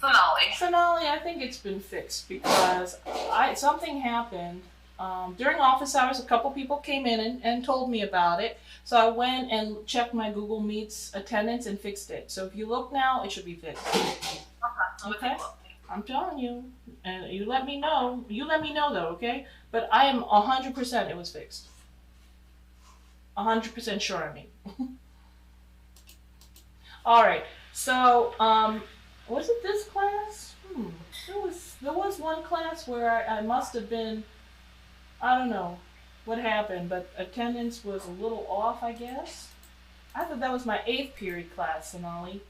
Sonali. Sonali, I think it's been fixed because something happened. During office hours, a couple people came in and told me about it. So I went and checked my Google Meets attendance and fixed it. So if you look now, it should be fixed. Okay? I'm telling you. And you let me know. You let me know though, okay? But I am 100% it was fixed. 100% sure, I mean. Alright, so, was it this class? There was one class where I must have been, I don't know what happened, but attendance was a little off, I guess. I thought that was my 8th period class, Sonali.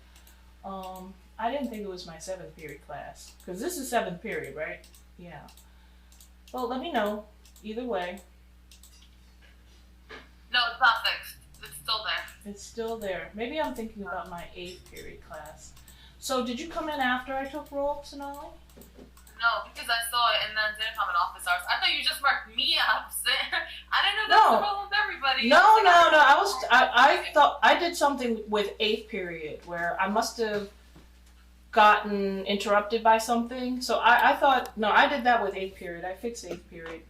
I didn't think it was my 7th period class. Because this is 7th period, right? Yeah. Well, let me know. Either way. No, it's not fixed. It's still there. It's still there. Maybe I'm thinking about my 8th period class. So did you come in after I took roll, Sonali? No, because I saw it and then didn't come in office hours. I thought you just marked me absent. I didn't know that's the problem with everybody. No. I thought I did something with 8th period where I must have gotten interrupted by something. So I thought, no, I did that with 8th period. I fixed 8th period.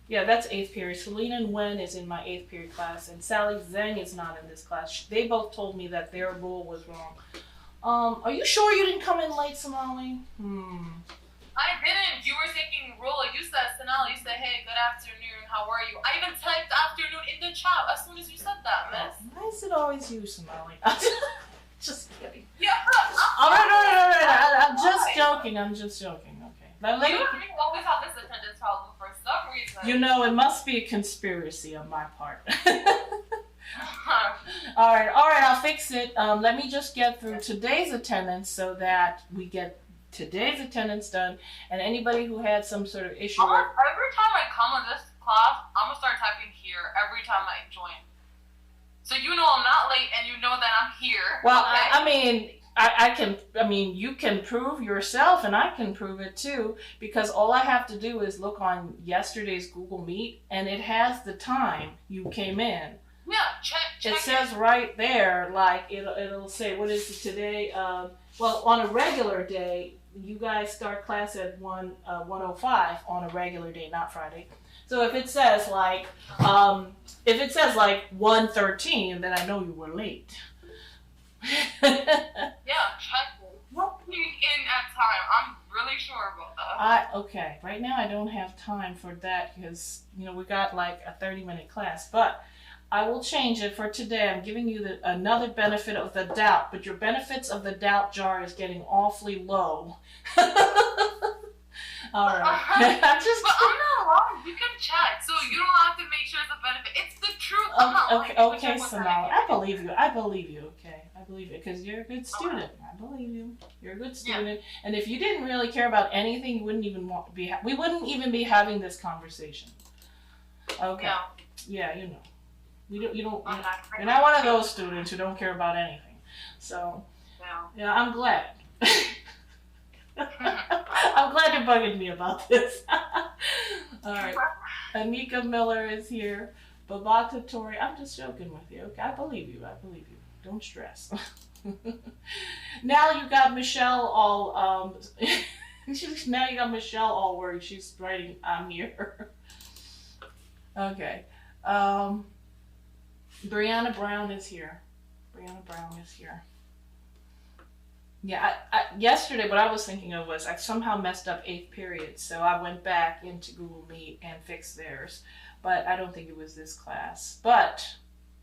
Yeah, that's 8th period. Selena and Wen is in my 8th period class, and Sally Zhang is not in this class. They both told me that their rule was wrong. Are you sure you didn't come in late, Sonali? I didn't. You were taking roll. You said, Sonali, you said, hey, good afternoon, how are you? I even typed afternoon in the chat as soon as you said that, miss. Why is it always you, Sonali? Just kidding. Yeah, all right. I'm just joking. Okay. Now, you always have this attendance problem for some reason. You know, it must be a conspiracy on my part. All right, I'll fix it. Let me just get through today's attendance so that we get today's attendance done, and anybody who had some sort of issue. Every time I come in this class, I'm gonna start typing here every time I join. So you know I'm not late, and you know that I'm here. Well, okay? I mean, you can prove yourself, and I can prove it too, because all I have to do is look on yesterday's Google Meet, and it has the time you came in. Yeah, check it says right there, like, it'll say, what is it today? Well, on a regular day, you guys start class at 1:05 on a regular day, not Friday. So if it says like 1:13, then I know you were late. Yeah, check it. We'll be in at time. I'm really sure about that. Okay, right now I don't have time for that because, we got like a 30-minute class, but I will change it for today. I'm giving you another benefit of the doubt, but your benefits of the doubt jar is getting awfully low. All right. But I'm not wrong. You can check, so you don't have to make sure it's a benefit. It's the truth. Okay, Sonali. I believe you. Okay, I believe you because you're a good student. I believe you. You're a good student, yeah. And if you didn't really care about anything, you wouldn't even we wouldn't even be having this conversation. Okay. Yeah, you know. You're not one of those students who don't care about anything. So, yeah, I'm glad. I'm glad you're bugging me about this. All right. Anika Miller is here. Babata Tori, I'm just joking with you. Okay, I believe you. Don't stress. Now you got Michelle all worried. She's writing, I'm here. Okay. Brianna Brown is here. Yeah, yesterday what I was thinking of was I somehow messed up 8th period, so I went back into Google Meet and fixed theirs. But I don't think it was this class. But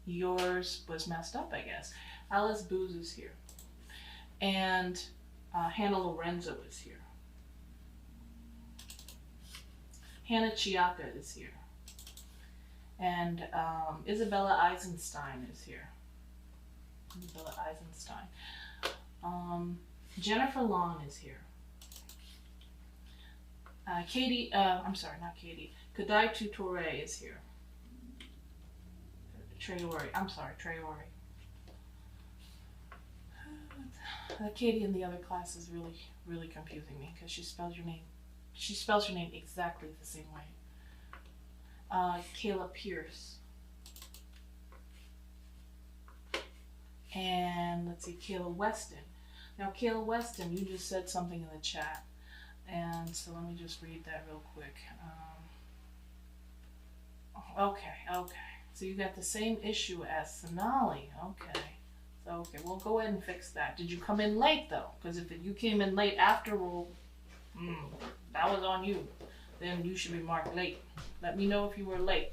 yours was messed up, I guess. Alice Booz is here. And Hannah Lorenzo is here. Hannah Chiaka is here. And Isabella Eisenstein is here. Jennifer Long is here. Kadai Tutore is here. Traore. Katie in the other class is really, really confusing me because she spells your name exactly the same way. Kayla Pierce. And let's see, Kayla Weston. Now, Kayla Weston, you just said something in the chat. And so let me just read that real quick. Okay. So you got the same issue as Sonali. Okay. So, okay, we'll go ahead and fix that. Did you come in late, though? Because if you came in late after, that was on you. Then you should be marked late. Let me know if you were late.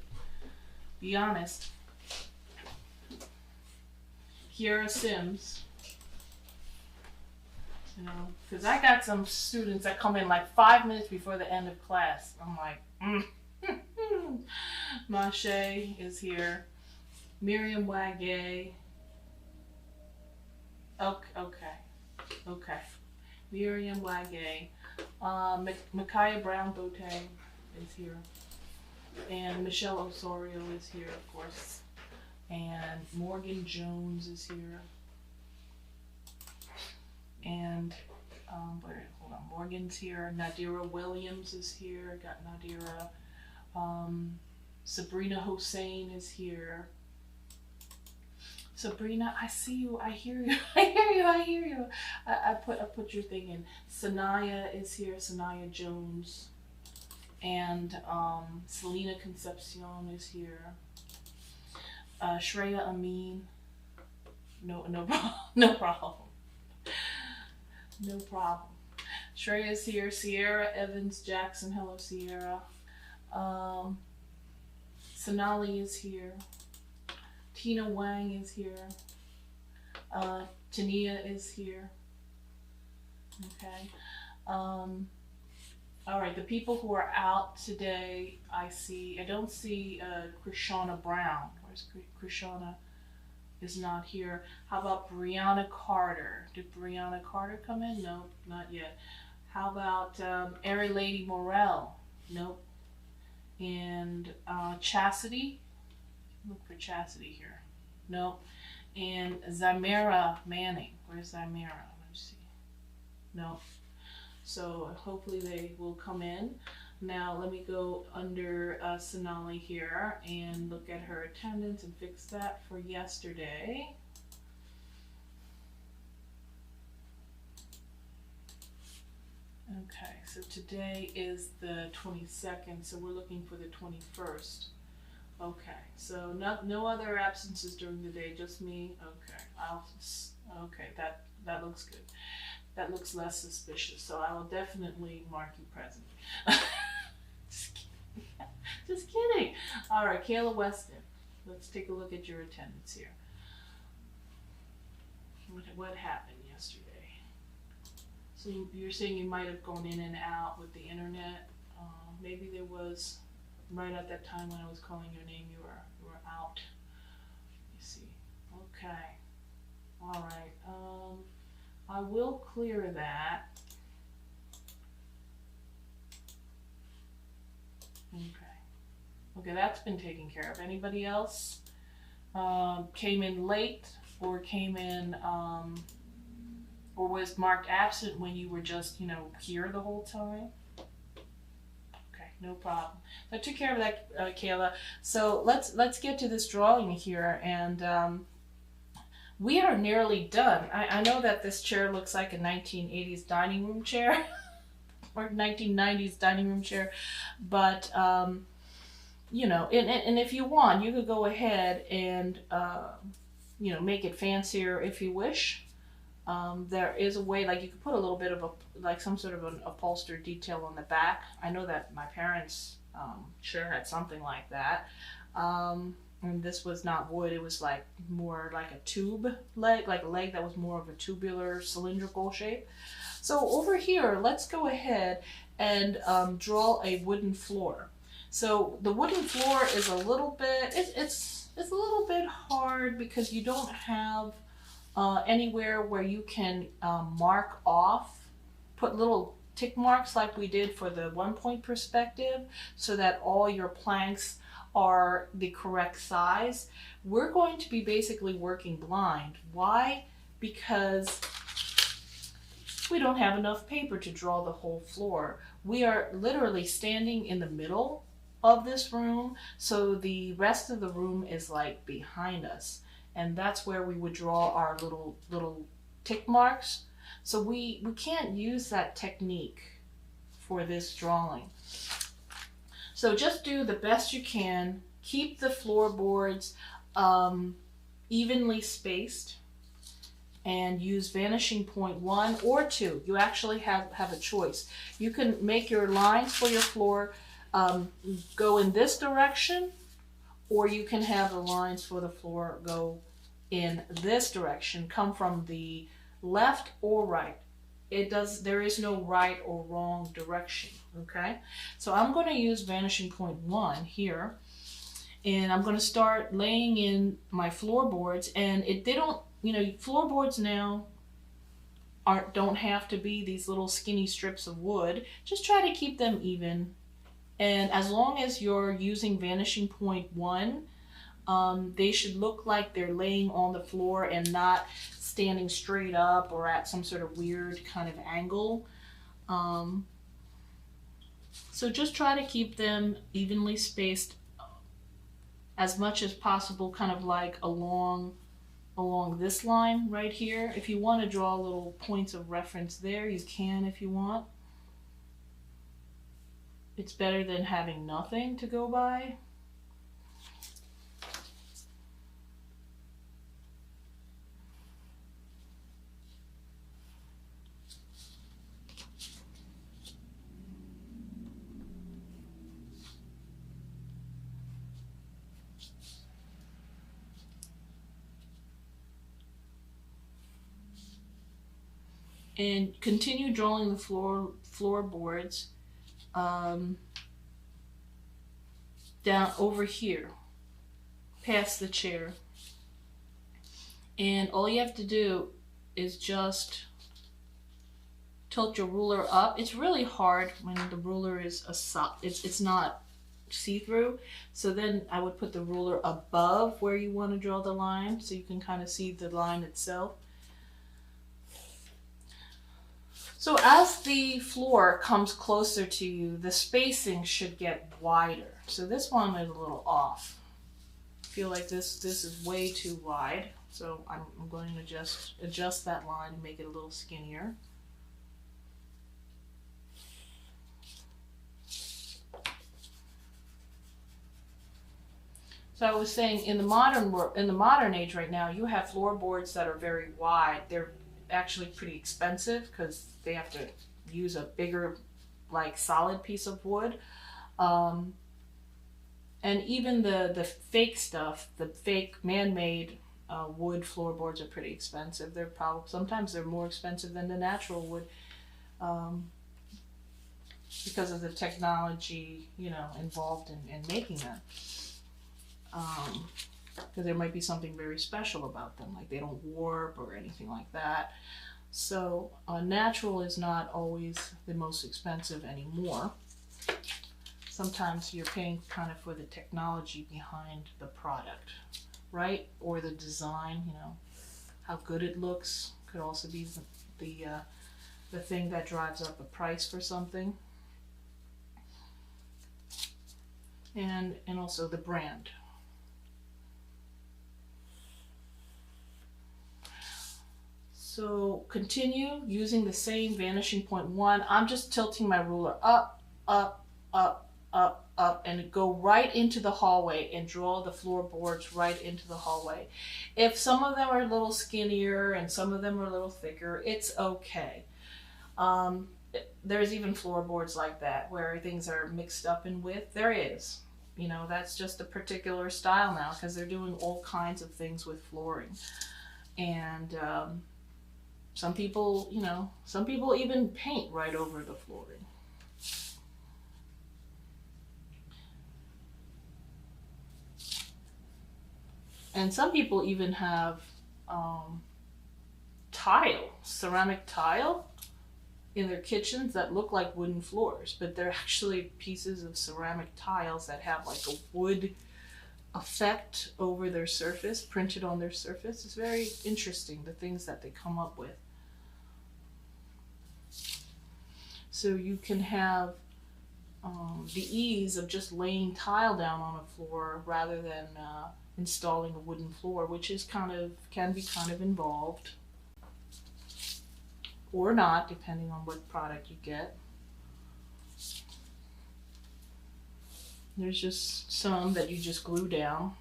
Be honest. Kiara Sims. You know, because I got some students that come in like 5 minutes before the end of class. I'm like, Mache is here. Miriam Wagay. Okay. Miriam Wagay. Micaiah Brown Bote is here. And Michelle Osorio is here, of course. And Morgan Jones is here. And hold on, Morgan's here. Nadira Williams is here. Got Nadira. Sabrina Hossein is here. Sabrina, I see you. I hear you. I hear you. I put your thing in. Sanaya is here. Sanaya Jones. And Selena Concepcion is here. Shreya Amin. No problem. No problem. Shreya's here. Sierra Evans Jackson. Hello, Sierra. Sonali is here. Tina Wang is here. Tania is here. Okay. All right, the people who are out today, I don't see Krishana Brown. Where's Krishana? Is not here. How about Brianna Carter? Did Brianna Carter come in? No, not yet. How about Airy Lady Morel? Nope. And Chastity? Look for Chastity here. Nope. And Zamira Manning. Where's Zamira? Let's see. Nope. So hopefully they will come in. Now let me go under Sonali here and look at her attendance and fix that for yesterday. Okay, so today is the 22nd, so we're looking for the 21st. Okay, so no other absences during the day, just me. Okay, that looks good. That looks less suspicious, so I will definitely mark you present. Just kidding. All right, Kayla Weston. Let's take a look at your attendance here. What happened yesterday? So you're saying you might have gone in and out with the internet. Maybe there was, right at that time when I was calling your name, you were out. You see. Okay. All right. I will clear that. Okay, that's been taken care of. Anybody else came in late or came in or was marked absent when you were just, here the whole time? Okay, no problem. I took care of that, Kayla. So let's get to this drawing here, and we are nearly done. I know that this chair looks like a 1980s dining room chair or 1990s dining room chair, but and if you want, you could go ahead and make it fancier if you wish. There is a way, like you could put a little bit of some sort of an upholstered detail on the back. I know that my parents sure had something like that. And this was not wood, it was more like a tube leg, like a leg that was more of a tubular cylindrical shape. So over here, let's go ahead and draw a wooden floor. So the wooden floor is a little bit, it's a little bit hard because you don't have anywhere where you can mark off, put little tick marks like we did for the 1-point perspective so that all your planks are the correct size. We're going to be basically working blind. Why? Because we don't have enough paper to draw the whole floor. We are literally standing in the middle of this room, so the rest of the room is behind us, and that's where we would draw our little tick marks. So we can't use that technique for this drawing. So just do the best you can. Keep the floorboards evenly spaced and use vanishing point 1 or 2. You actually have a choice. You can make your lines for your floor go in this direction, or you can have the lines for the floor go in this direction, come from the left or right. There is no right or wrong direction, okay? So I'm going to use vanishing point 1 here, and I'm going to start laying in my floorboards. And they don't, floorboards now don't have to be these little skinny strips of wood. Just try to keep them even. And as long as you're using vanishing point 1, they should look like they're laying on the floor and not standing straight up or at some sort of weird kind of angle. So just try to keep them evenly spaced as much as possible, kind of like along this line right here. If you want to draw little points of reference there, you can if you want. It's better than having nothing to go by. And continue drawing the floorboards down over here, past the chair. And all you have to do is just tilt your ruler up. It's really hard when the ruler is it's not see-through. So then I would put the ruler above where you want to draw the line, so you can kind of see the line itself. So as the floor comes closer to you, the spacing should get wider. So this one is a little off. I feel like this is way too wide. So I'm going to just adjust that line and make it a little skinnier. So I was saying, in the modern age right now, you have floorboards that are very wide. They're actually pretty expensive because they have to use a bigger, like, solid piece of wood. And even the fake stuff, the fake man-made wood floorboards are pretty expensive. Sometimes they're more expensive than the natural wood because of the technology, involved in making them. Because there might be something very special about them, like they don't warp or anything like that. So natural is not always the most expensive anymore. Sometimes you're paying kind of for the technology behind the product, right? Or the design, how good it looks could also be the thing that drives up the price for something. And also the brand. So continue using the same vanishing point 1. I'm just tilting my ruler up, up, up, up, up, and go right into the hallway and draw the floorboards right into the hallway. If some of them are a little skinnier and some of them are a little thicker, it's okay. There's even floorboards like that where things are mixed up in width. There is. That's just a particular style now because they're doing all kinds of things with flooring. And some people even paint right over the flooring. And some people even have ceramic tile in their kitchens that look like wooden floors, but they're actually pieces of ceramic tiles that have like a wood effect over their surface, printed on their surface. It's very interesting, the things that they come up with. So you can have the ease of just laying tile down on a floor rather than installing a wooden floor, which can be kind of involved. or not, depending on what product you get. There's just some that you just glue down.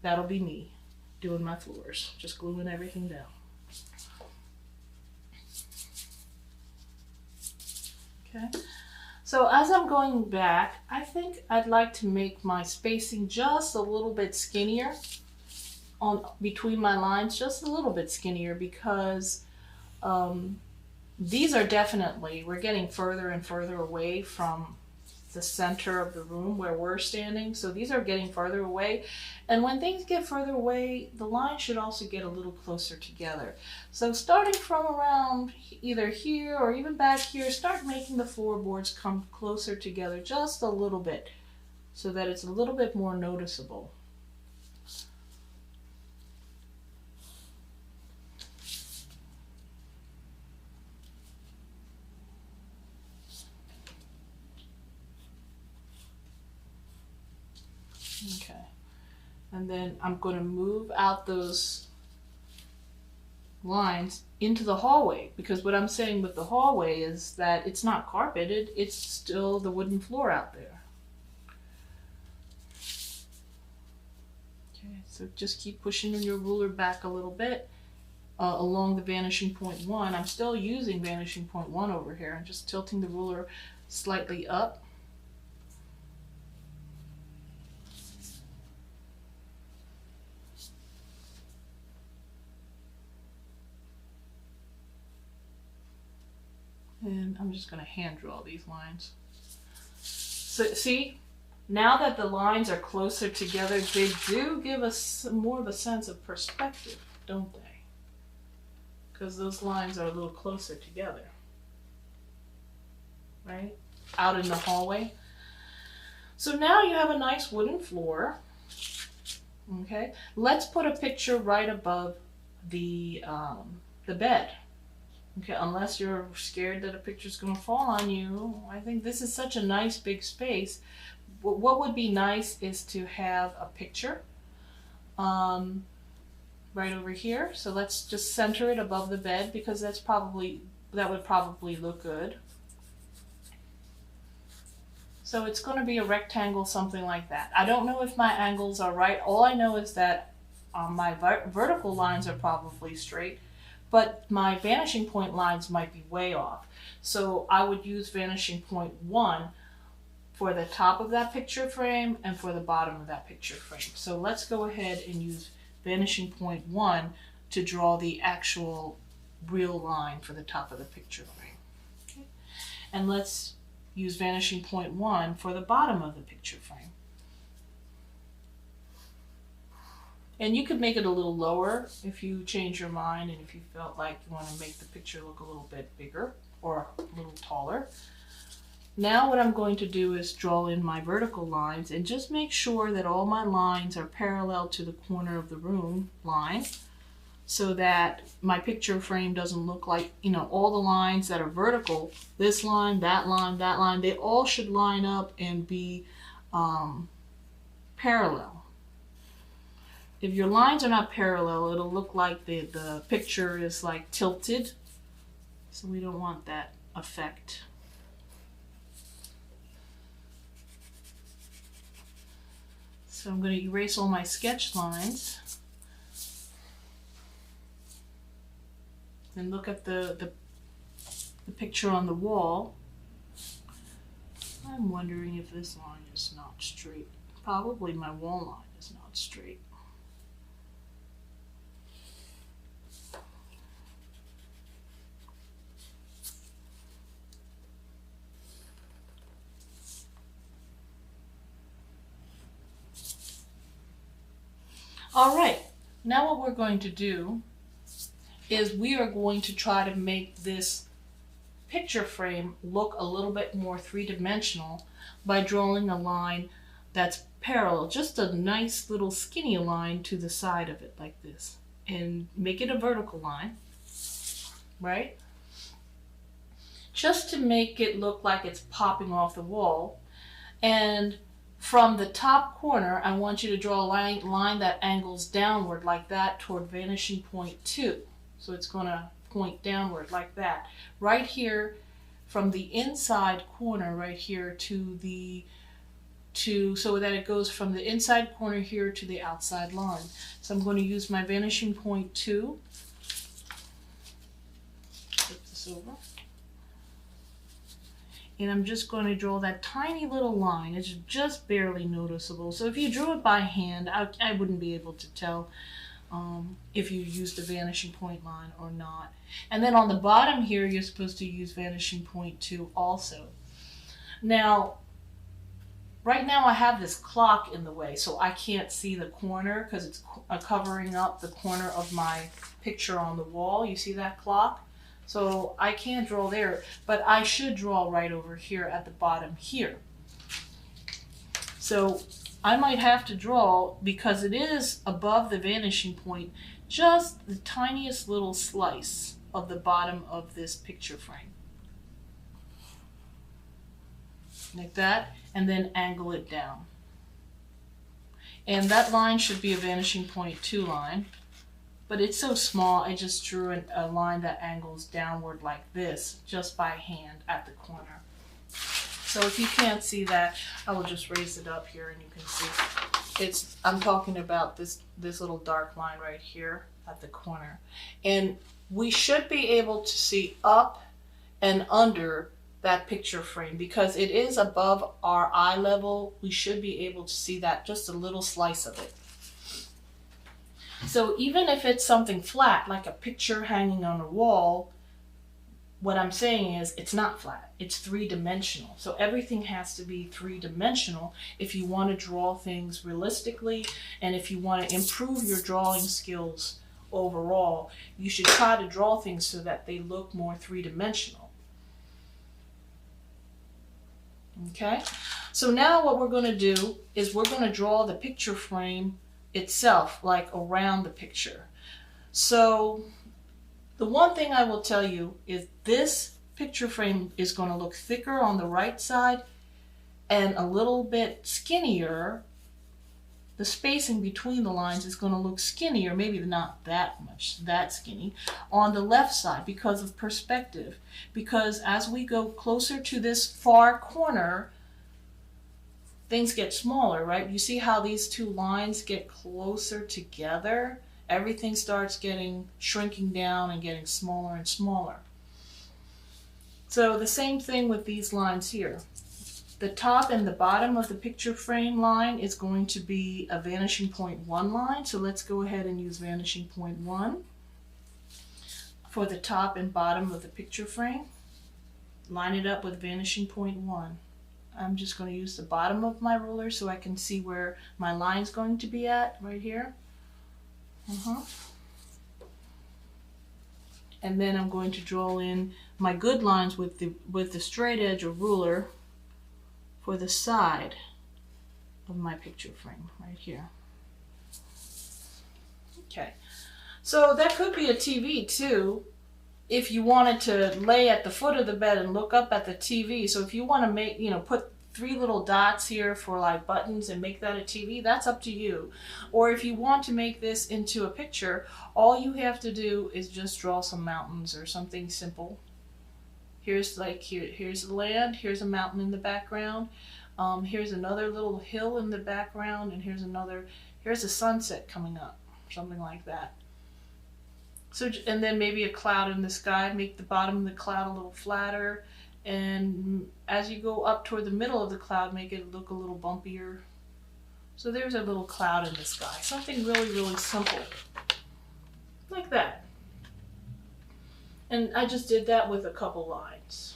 That'll be me doing my floors, just gluing everything down. Okay, so as I'm going back, I think I'd like to make my spacing just a little bit skinnier on between my lines, just a little bit skinnier, because these are definitely, we're getting further and further away from the center of the room where we're standing. So these are getting further away. And when things get further away, the lines should also get a little closer together. So starting from around either here or even back here, start making the floorboards come closer together just a little bit so that it's a little bit more noticeable. Okay, and then I'm going to move out those lines into the hallway, because what I'm saying with the hallway is that it's not carpeted, it's still the wooden floor out there. Okay, so just keep pushing your ruler back a little bit along the vanishing point 1. I'm still using vanishing point 1 over here and just tilting the ruler slightly up. And I'm just going to hand draw these lines. So see, now that the lines are closer together, they do give us more of a sense of perspective, don't they? Because those lines are a little closer together, right? Out in the hallway. So now you have a nice wooden floor. Okay, let's put a picture right above the bed. Okay, unless you're scared that a picture's going to fall on you. I think this is such a nice big space. What would be nice is to have a picture right over here. So let's just center it above the bed, because that would probably look good. So it's going to be a rectangle, something like that. I don't know if my angles are right. All I know is that my vertical lines are probably straight, but my vanishing point lines might be way off. So I would use vanishing point 1 for the top of that picture frame and for the bottom of that picture frame. So let's go ahead and use vanishing point 1 to draw the actual real line for the top of the picture frame. Okay. And let's use vanishing point 1 for the bottom of the picture frame. And you could make it a little lower if you change your mind and if you felt like you want to make the picture look a little bit bigger or a little taller. Now what I'm going to do is draw in my vertical lines and just make sure that all my lines are parallel to the corner of the room line, so that my picture frame doesn't look like, you know, all the lines that are vertical, this line, that line, that line, they all should line up and be parallel. If your lines are not parallel, it'll look like the picture is like tilted. So we don't want that effect. So I'm going to erase all my sketch lines. And look at the picture on the wall. I'm wondering if this line is not straight. Probably my wall line is not straight. All right, now what we're going to do is we are going to try to make this picture frame look a little bit more three-dimensional by drawing a line that's parallel, just a nice little skinny line to the side of it like this, and make it a vertical line, right? Just to make it look like it's popping off the wall. And from the top corner, I want you to draw a line that angles downward like that toward vanishing point 2. So it's going to point downward like that. Right here from the inside corner right here so that it goes from the inside corner here to the outside line. So I'm going to use my vanishing point 2. Flip this over. And I'm just going to draw that tiny little line. It's just barely noticeable. So if you drew it by hand, I wouldn't be able to tell if you used a vanishing point line or not. And then on the bottom here, you're supposed to use vanishing point 2 also. Now, right now I have this clock in the way, so I can't see the corner because it's covering up the corner of my picture on the wall. You see that clock? So I can't draw there, but I should draw right over here at the bottom here. So I might have to draw, because it is above the vanishing point, just the tiniest little slice of the bottom of this picture frame. Like that, and then angle it down. And that line should be a vanishing point 2 line. But it's so small, I just drew a line that angles downward like this, just by hand at the corner. So if you can't see that, I will just raise it up here and you can see. I'm talking about this little dark line right here at the corner. And we should be able to see up and under that picture frame because it is above our eye level. We should be able to see that, just a little slice of it. So even if it's something flat, like a picture hanging on a wall, what I'm saying is it's not flat, it's 3-dimensional. So everything has to be 3-dimensional if you want to draw things realistically, and if you want to improve your drawing skills overall, you should try to draw things so that they look more 3-dimensional. Okay, so now what we're going to do is we're going to draw the picture frame itself, like around the picture. So the one thing I will tell you is this picture frame is going to look thicker on the right side and a little bit skinnier. The spacing between the lines is going to look skinnier, maybe not that skinny, on the left side because of perspective. Because as we go closer to this far corner, things get smaller, right? You see how these two lines get closer together? Everything starts shrinking down and getting smaller and smaller. So the same thing with these lines here. The top and the bottom of the picture frame line is going to be a vanishing point 1 line. So let's go ahead and use vanishing point 1 for the top and bottom of the picture frame. Line it up with vanishing point 1. I'm just going to use the bottom of my ruler so I can see where my line is going to be at, right here. And then I'm going to draw in my good lines with the straight edge of ruler for the side of my picture frame, right here. Okay, so that could be a TV too, if you wanted to lay at the foot of the bed and look up at the TV. So if you want to make, put 3 little dots here for like buttons and make that a TV, that's up to you. Or if you want to make this into a picture, all you have to do is just draw some mountains or something simple. Here's here's the land, here's a mountain in the background, here's another little hill in the background, and here's a sunset coming up, something like that. So, and then maybe a cloud in the sky, make the bottom of the cloud a little flatter, and as you go up toward the middle of the cloud, make it look a little bumpier. So there's a little cloud in the sky, something really, really simple, like that. And I just did that with a couple lines.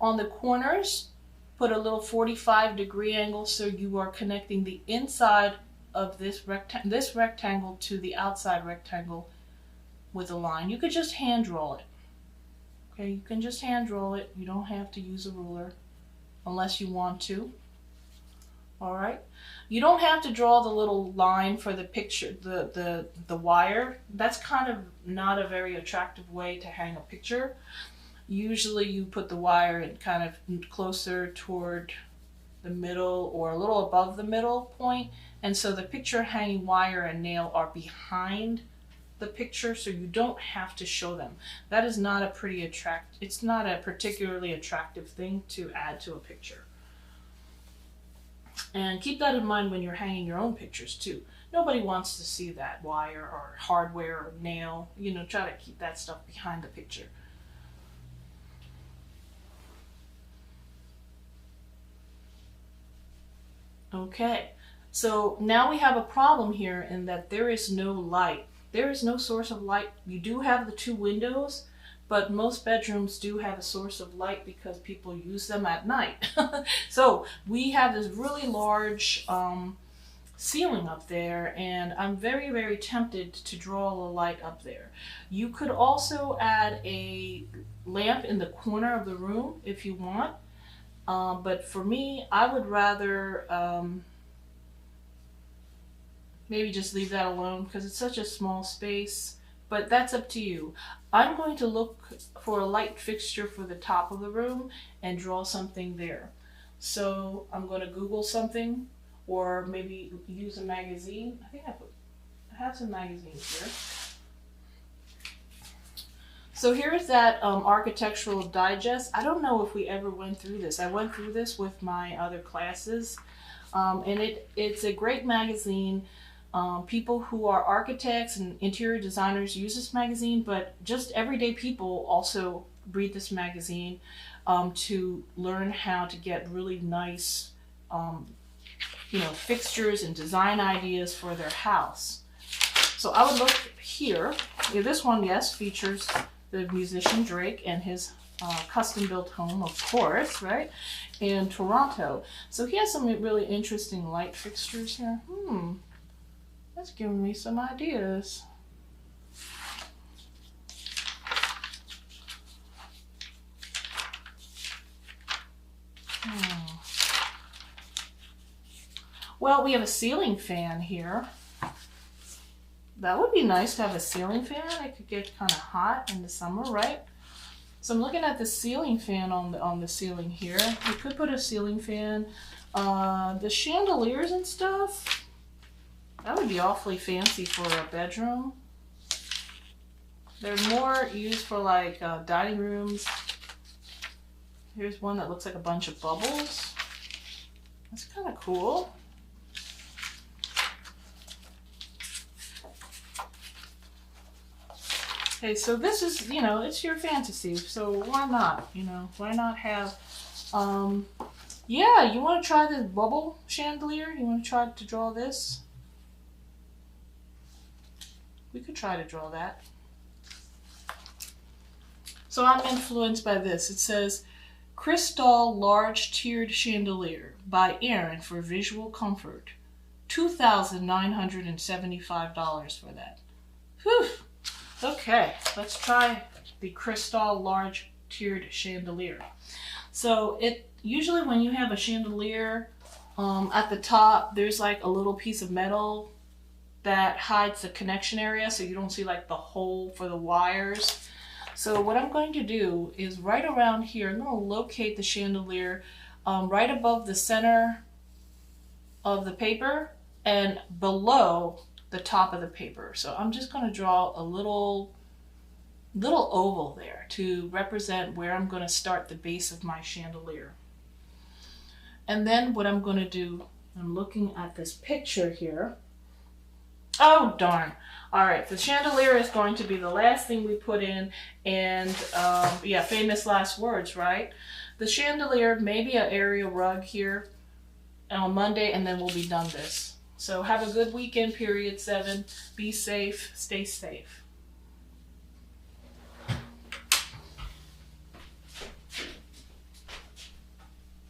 On the corners, put a little 45-degree angle so you are connecting the inside of this rectangle to the outside rectangle with a line. You could just hand draw it. Okay, you can just hand draw it. You don't have to use a ruler unless you want to. All right. You don't have to draw the little line for the picture, the wire. That's kind of not a very attractive way to hang a picture. Usually you put the wire in kind of closer toward the middle or a little above the middle point, And so the picture hanging wire and nail are behind the picture, so you don't have to show them. That is not a it's not a particularly attractive thing to add to a picture. And keep that in mind when you're hanging your own pictures too. Nobody wants to see that wire or hardware or nail. You know, try to keep that stuff behind the picture. Okay, so now we have a problem here in that there is no light. There is no source of light. You do have the 2 windows, but most bedrooms do have a source of light because people use them at night. So we have this really large ceiling up there, and I'm very, very tempted to draw a light up there. You could also add a lamp in the corner of the room if you want. But for me, I would rather maybe just leave that alone because it's such a small space, but that's up to you. I'm going to look for a light fixture for the top of the room and draw something there. So I'm going to Google something or maybe use a magazine. I think I have some magazines here. So here's that Architectural Digest. I don't know if we ever went through this. I went through this with my other classes, and it's a great magazine. People who are architects and interior designers use this magazine, but just everyday people also read this magazine to learn how to get really nice, fixtures and design ideas for their house. So I would look here. Yeah, this one, yes, features the musician Drake and his custom-built home, of course, right, in Toronto. So he has some really interesting light fixtures here. That's giving me some ideas. Well, we have a ceiling fan here. That would be nice to have a ceiling fan. It could get kind of hot in the summer, right? So I'm looking at the ceiling fan on the ceiling here. We could put a ceiling fan. The chandeliers and stuff, that would be awfully fancy for a bedroom. They're more used for like dining rooms. Here's one that looks like a bunch of bubbles. That's kind of cool. Okay, so this is, it's your fantasy, so why not, why not have, yeah, you want to try this bubble chandelier? You want to try to draw this? We could try to draw that. So I'm influenced by this. It says, Crystal Large Tiered Chandelier by Aaron for visual comfort. $2,975 for that. Whew. Okay, let's try the Crystal Large Tiered Chandelier. So usually when you have a chandelier, at the top there's like a little piece of metal that hides the connection area so you don't see like the hole for the wires. So what I'm going to do is right around here, I'm going to locate the chandelier right above the center of the paper and below the top of the paper. So I'm just going to draw a little oval there to represent where I'm going to start the base of my chandelier. And then what I'm going to do, I'm looking at this picture here. Oh darn. Alright, the chandelier is going to be the last thing we put in, and yeah, famous last words, right? The chandelier, maybe an area rug here on Monday, and then we'll be done this. So have a good weekend, period 7. Be safe, stay safe.